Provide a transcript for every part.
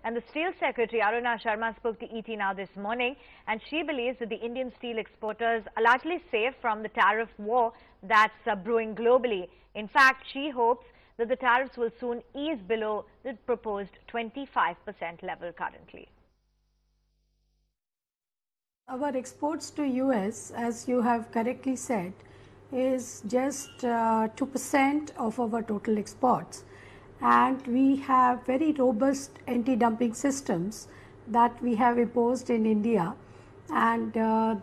And the Steel Secretary, Aruna Sharma, spoke to ET Now this morning, and she believes that the Indian steel exporters are largely safe from the tariff war that's brewing globally. In fact, she hopes that the tariffs will soon ease below the proposed 25% level currently. Our exports to US, as you have correctly said, is just 2% of our total exports, and we have very robust anti-dumping systems that we have imposed in India, and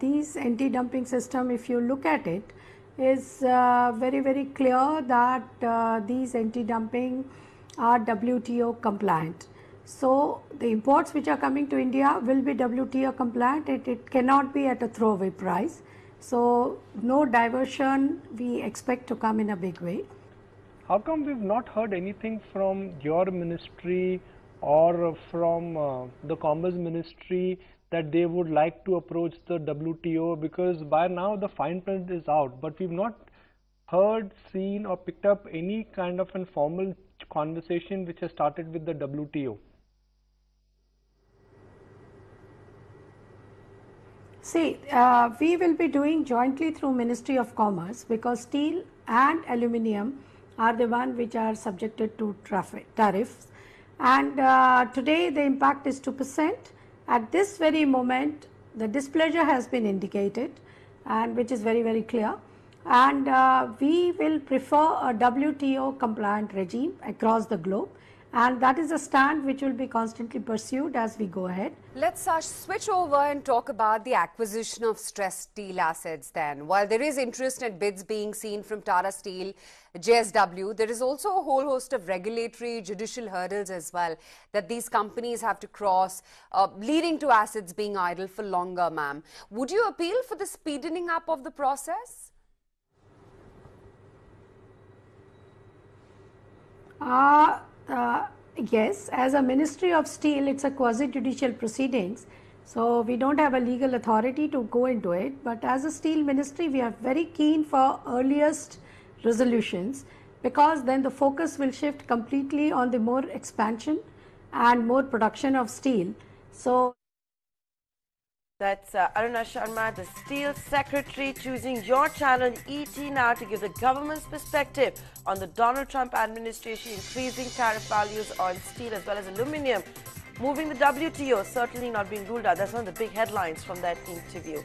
these anti-dumping system, if you look at it, is very clear that these anti-dumping are WTO compliant. So the imports which are coming to India will be WTO compliant. It cannot be at a throwaway price. So no diversion we expect to come in a big way. How come we've not heard anything from your ministry or from the Commerce Ministry that they would like to approach the WTO? Because by now the fine print is out, but we've not heard, seen or picked up any kind of informal conversation which has started with the WTO. See, we will be doing jointly through Ministry of Commerce, because steel and aluminium are the one which are subjected to tariffs, and today the impact is 2%. At this very moment the displeasure has been indicated, and which is very clear, and we will prefer a WTO compliant regime across the globe, and that is a stand which will be constantly pursued as we go ahead. Let's switch over and talk about the acquisition of stressed steel assets then. While there is interest and bids being seen from Tata Steel, JSW, there is also a whole host of regulatory, judicial hurdles as well that these companies have to cross, leading to assets being idle for longer, ma'am. Would you appeal for the speeding up of the process? Yes, as a Ministry of Steel, it's a quasi-judicial proceedings, so we don't have a legal authority to go into it. But as a steel ministry, we are very keen for earliest resolutions, because then the focus will shift completely on the more expansion and more production of steel. So that's Aruna Sharma, the Steel Secretary, choosing your channel ET Now to give the government's perspective on the Donald Trump administration increasing tariff values on steel as well as aluminium. Moving the WTO certainly not being ruled out. That's one of the big headlines from that interview.